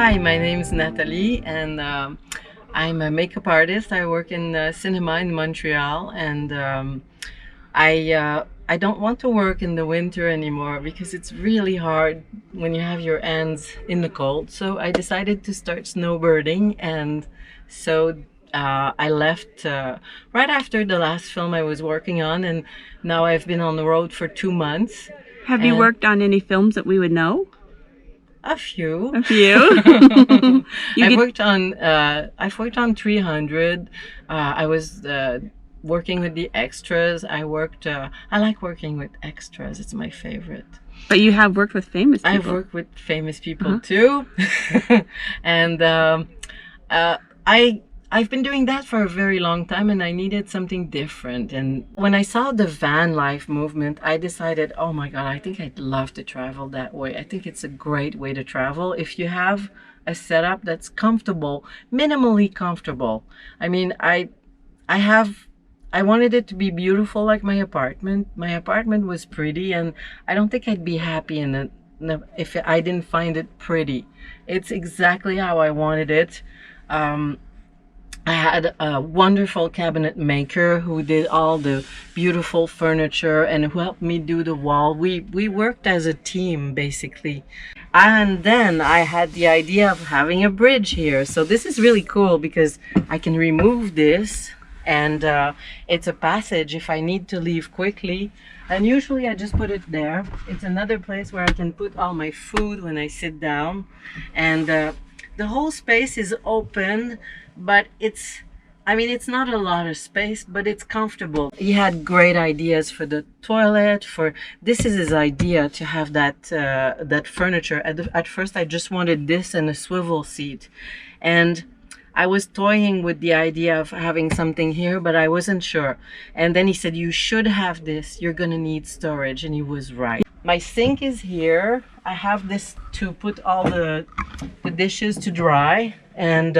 Hi, my name is Natalie, and I'm a makeup artist. I work in cinema in Montreal, and I don't want to work in the winter anymore because it's really hard when you have your hands in the cold. So I decided to start snowbirding, and so I left right after the last film I was working on, and now I've been on the road for 2 months. Have you worked on any films that we would know? A few. A few. I've worked on 300. I was working with the extras. I like working with extras. It's my favorite. But you have worked with famous people. I've worked with famous people too. And I've been doing that for a very long time, and I needed something different. And when I saw the van life movement, I decided, oh my God, I think I'd love to travel that way. I think it's a great way to travel if you have a setup that's comfortable, minimally comfortable. I mean, I wanted it to be beautiful like my apartment. My apartment was pretty, and I don't think I'd be happy in it if I didn't find it pretty. It's exactly how I wanted it. I had a wonderful cabinet maker who did all the beautiful furniture and who helped me do the wall. We worked as a team, basically. And then I had the idea of having a bridge here. So this is really cool because I can remove this, and it's a passage if I need to leave quickly. And usually I just put it there. It's another place where I can put all my food when I sit down. And the whole space is open, but it's not a lot of space, but it's comfortable. He had great ideas for the toilet. This is his idea, to have that furniture. At first I just wanted this and a swivel seat, and I was toying with the idea of having something here, but I wasn't sure. And then he said, you should have this, you're gonna need storage, and he was right. My sink is here. I have this to put all the dishes to dry, and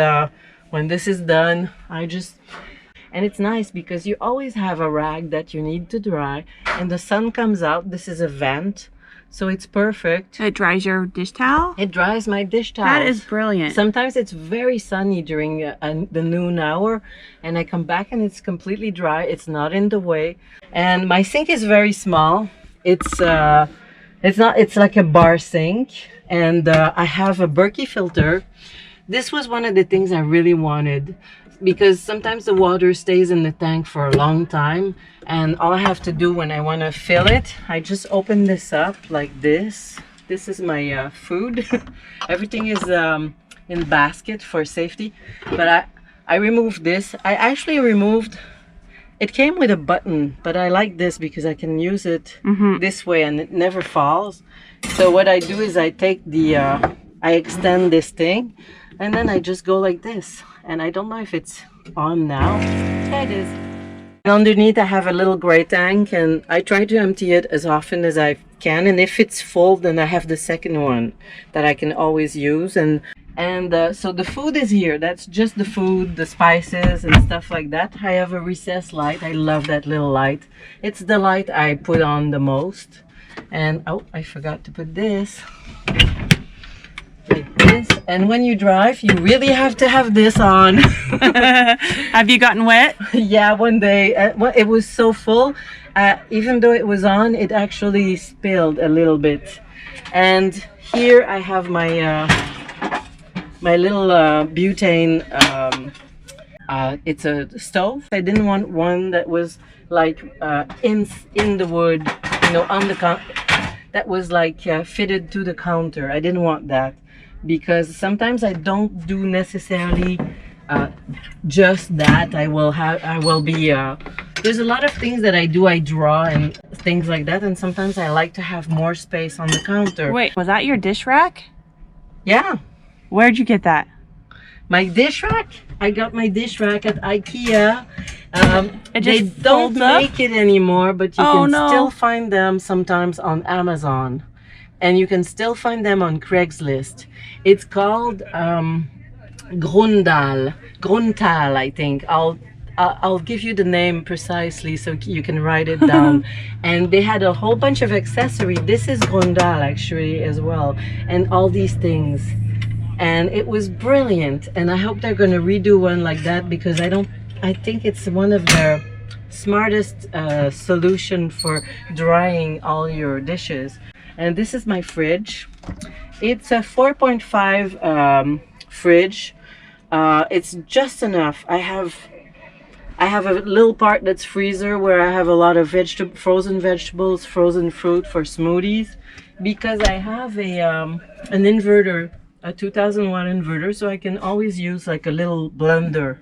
when this is done, and it's nice because you always have a rag that you need to dry, and the sun comes out. This is a vent, so it's perfect. It dries your dish towel? It dries my dish towels. That is brilliant. Sometimes it's very sunny during the noon hour, and I come back and it's completely dry. It's not in the way. And my sink is very small. It's like a bar sink, and I have a Berkey filter. This was one of the things I really wanted, because sometimes the water stays in the tank for a long time, and all I have to do when I want to fill it, I just open this up like this. This is my food. Everything is in basket for safety, but I removed this. I actually removed, it came with a button, but I like this because I can use it this way and it never falls. So what I do is I take I extend this thing, and then I just go like this. And I don't know if it's on now. Yeah, it is. And underneath I have a little gray tank, and I try to empty it as often as I can. And if it's full, then I have the second one that I can always use. And so the food is here. That's just the food, the spices and stuff like that. I have a recessed light. I love that little light. It's the light I put on the most. And oh, I forgot to put this. Like this. And when you drive, you really have to have this on. Have you gotten wet? Yeah, one day it was so full, even though it was on, it actually spilled a little bit. And here I have my my little butane, it's a stove. I didn't want one that was like in the wood, you know, on the that was like fitted to the counter. I didn't want that, because sometimes I don't do necessarily just that. I will be there's a lot of things that I do. I draw and things like that, and sometimes I like to have more space on the counter. Wait, was that your dish rack? Yeah. Where'd you get that? My dish rack? I got my dish rack at IKEA. They don't make it anymore, but you can still find them sometimes on Amazon, and you can still find them on Craigslist. It's called Grundal, I think. I'll give you the name precisely so you can write it down. And they had a whole bunch of accessories. This is Grundal actually as well, and all these things. and it was brilliant. And I hope they're going to redo one like that, because I think it's one of their smartest solution for drying all your dishes. And this is my fridge. It's a 4.5 fridge. It's just enough. I have a little part that's freezer where I have a lot of frozen vegetables, frozen fruit for smoothies, because I have an inverter, a 2000 watt inverter, so I can always use like a little blender.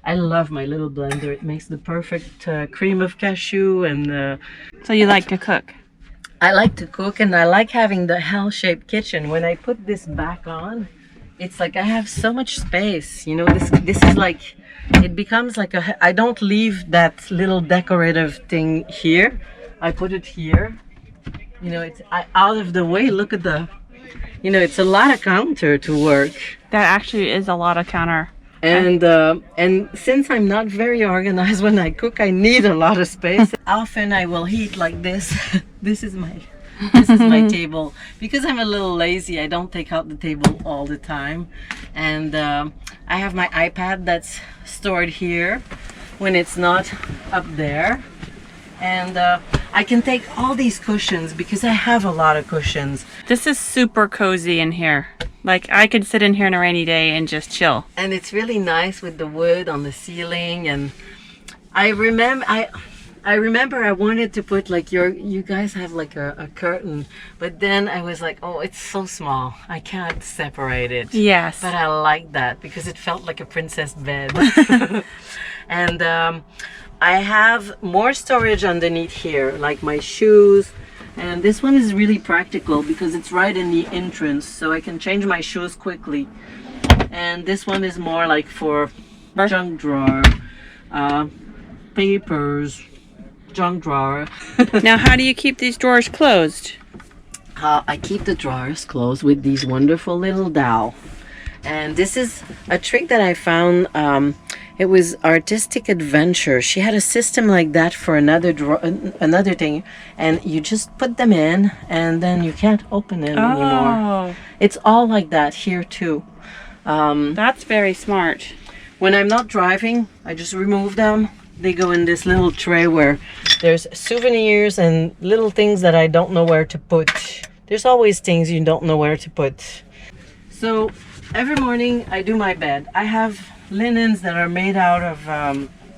I love my little blender. It makes the perfect cream of cashew. And So you like to cook? I like to cook, and I like having the L-shaped kitchen. When I put this back on, it's like I have so much space. You know, this is like, it becomes like I don't leave that little decorative thing here. I put it here. You know, it's out of the way. Look at you know, it's a lot of counter to work. That actually is a lot of counter. And since I'm not very organized when I cook, I need a lot of space. Often I will heat like this. This is my table. Because I'm a little lazy, I don't take out the table all the time. And I have my iPad that's stored here when it's not up there. And I can take all these cushions because I have a lot of cushions. This is super cozy in here. Like, I could sit in here on a rainy day and just chill. And it's really nice with the wood on the ceiling. And I remember I wanted to put like you guys have like a curtain, but then I was like, oh, it's so small, I can't separate it. Yes. But I like that because it felt like a princess bed. And I have more storage underneath here, like my shoes. And this one is really practical because it's right in the entrance, so I can change my shoes quickly. And this one is more like for junk drawer, papers, junk drawer. Now, how do you keep these drawers closed? I keep the drawers closed with these wonderful little dowel. And this is a trick that I found. It was Artistic Adventure. She had a system like that for another thing, and you just put them in, and then you can't open them anymore. It's all like that here too. That's very smart. When I'm not driving, I just remove them. They go in this little tray where there's souvenirs and little things that I don't know where to put. There's always things you don't know where to put. So every morning I do my bed. I have linens that are made out of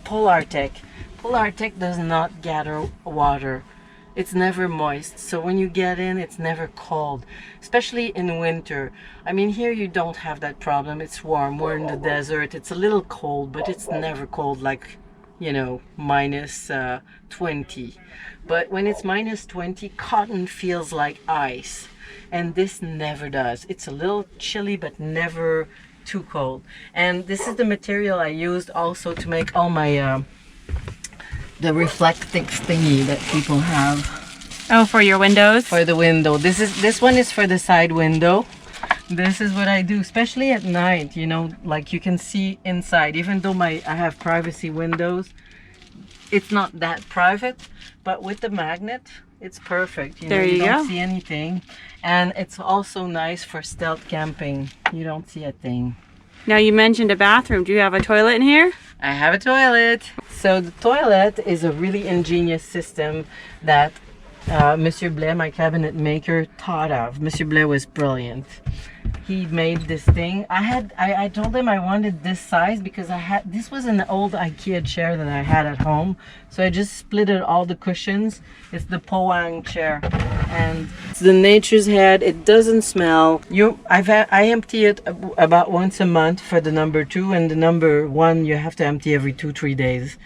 Polartec. Polartec does not gather water. It's never moist, so when you get in, it's never cold, especially in winter. I mean, here you don't have that problem. It's warm. We're in the desert. It's a little cold, but it's never cold like, you know, minus 20. But when it's minus 20, cotton feels like ice, and this never does. It's a little chilly, but never too cold. And this is the material I used also to make all my the reflective thingy that people have. Oh, for your windows? For the window. This one is for the side window. This is what I do, especially at night, you know, like you can see inside. Even though I have privacy windows, it's not that private, but with the magnet, it's perfect. You know, you don't see anything. And it's also nice for stealth camping. You don't see a thing. Now, you mentioned a bathroom. Do you have a toilet in here? I have a toilet. So the toilet is a really ingenious system that Monsieur Blais, my cabinet maker, thought of. Monsieur Blais was brilliant. He made this thing. I told him I wanted this size because this was an old IKEA chair that I had at home. So I just splitted all the cushions. It's the Poang chair, and it's the Nature's Head. It doesn't smell. I empty it about once a month for the number 2, and the number 1 you have to empty every 2-3 days.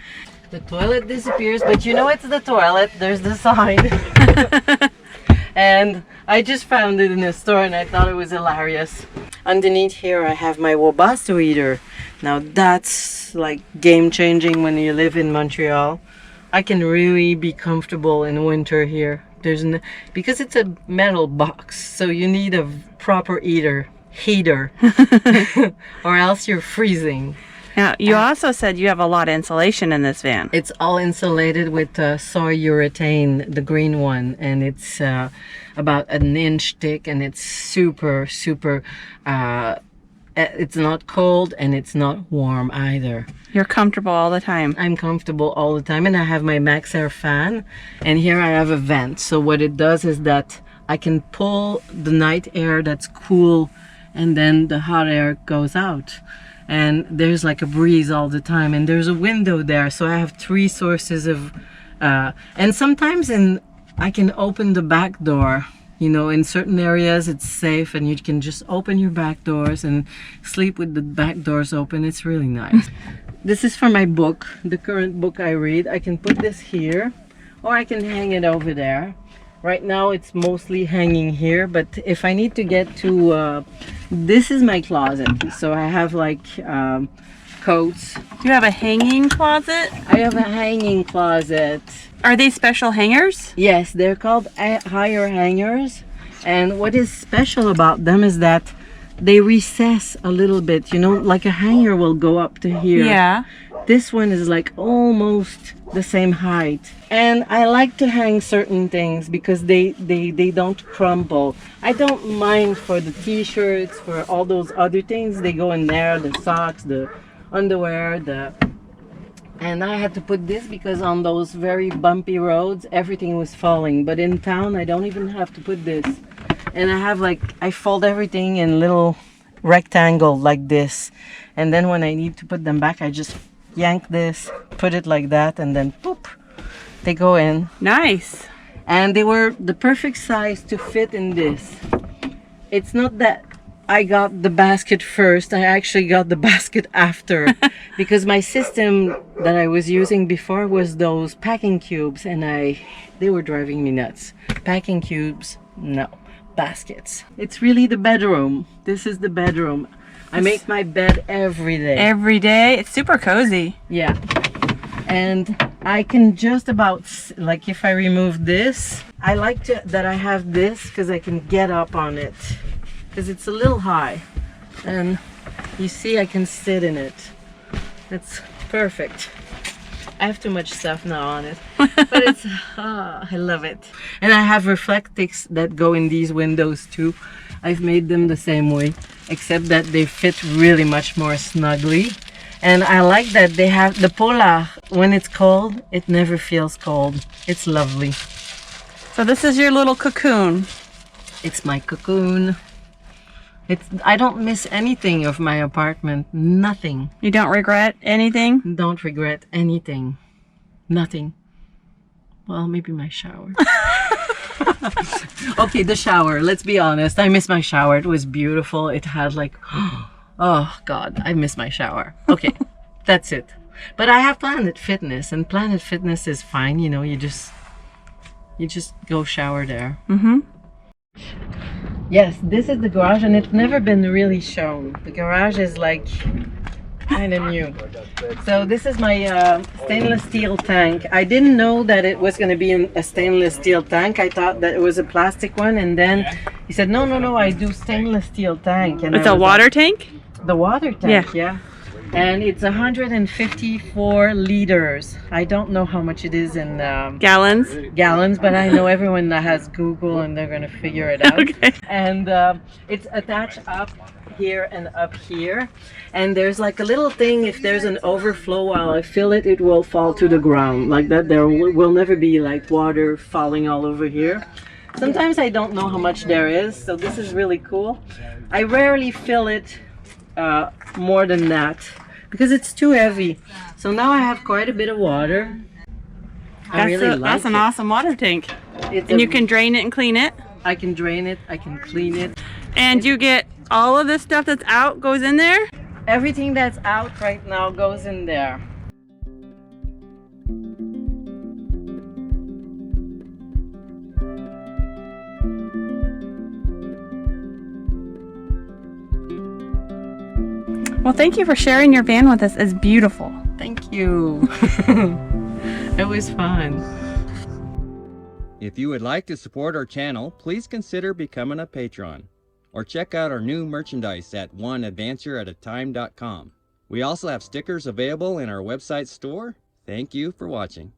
The toilet disappears, but you know it's the toilet. There's the sign. And I just found it in a store and I thought it was hilarious. Underneath here I have my Webasto heater. Now that's like game changing when you live in Montreal. I can really be comfortable in winter here. Because it's a metal box, so you need a proper heater or else you're freezing. Now, you also said you have a lot of insulation in this van. It's all insulated with soy urethane, the green one, and it's about 1 inch thick, and it's super It's not cold and it's not warm either. You're comfortable all the time. I'm comfortable all the time, and I have my Max Air fan, and here I have a vent. So what it does is that I can pull the night air that's cool, and then the hot air goes out. And there's like a breeze all the time, and there's a window there, so I have 3 sources of and sometimes I can open the back door. You know, in certain areas it's safe and you can just open your back doors and sleep with the back doors open. It's really nice. This is for my book, the current book I read. I can put this here, or I can hang it over there. Right now it's mostly hanging here, but if I need to get to this is my closet. So I have like coats. Do you have a hanging closet? I have a hanging closet. Are they special hangers? Yes, they're called higher hangers, and what is special about them is that they recess a little bit, you know, like a hanger will go up to here. Yeah. This one is like almost the same height, and I like to hang certain things because they don't crumble. I don't mind for the t-shirts, for all those other things, they go in there, the socks, the underwear, and I had to put this because on those very bumpy roads everything was falling, but in town I don't even have to put this. And I have like, I fold everything in little rectangle like this, and then when I need to put them back I just yank this, put it like that, and then poop, they go in. Nice. And they were the perfect size to fit in this. It's not that I got the basket first, I actually got the basket after because my system that I was using before was those packing cubes, and they were driving me nuts. Packing cubes, no. Baskets. It's really the bedroom. This is the bedroom. I make my bed every day. Every day? It's super cozy. Yeah. And I can just about, like if I remove this, I like that I have this because I can get up on it. Because it's a little high, and you see I can sit in it. It's perfect. I have too much stuff now on it, but it's I love it. And I have reflectics that go in these windows too. I've made them the same way, except that they fit really much more snugly. And I like that they have the polar. When it's cold, it never feels cold. It's lovely. So this is your little cocoon. It's my cocoon. I don't miss anything of my apartment. Nothing. You don't regret anything? Don't regret anything. Nothing. Well, maybe my shower. Okay, the shower. Let's be honest. I miss my shower. It was beautiful. It had like, oh God, I miss my shower. Okay, that's it. But I have Planet Fitness, and Planet Fitness is fine. You know, you just go shower there. Mm-hmm. Yes, this is the garage, and it's never been really shown. The garage is like kind of new. So this is my stainless steel tank. I didn't know that it was going to be a stainless steel tank. I thought that it was a plastic one, and then he said, no, I do stainless steel tank. And it's a water tank? The water tank, yeah. And it's 154 liters. I don't know how much it is in gallons, but I know everyone that has Google and they're going to figure it out. Okay. And it's attached up here and up here. And there's like a little thing, if there's an overflow while I fill it, it will fall to the ground. Like that, there will never be like water falling all over here. Sometimes I don't know how much there is, so this is really cool. I rarely fill it more than that because it's too heavy. So now I have quite a bit of water. That's an awesome water tank. And you can drain it and clean it? I can drain it, I can clean it. And you get all of this stuff that's out goes in there? Everything that's out right now goes in there. Well, thank you for sharing your van with us. It's beautiful. Thank you. It was fun. If you would like to support our channel, please consider becoming a patron, or check out our new merchandise at oneadvanceratime.com. We also have stickers available in our website store. Thank you for watching.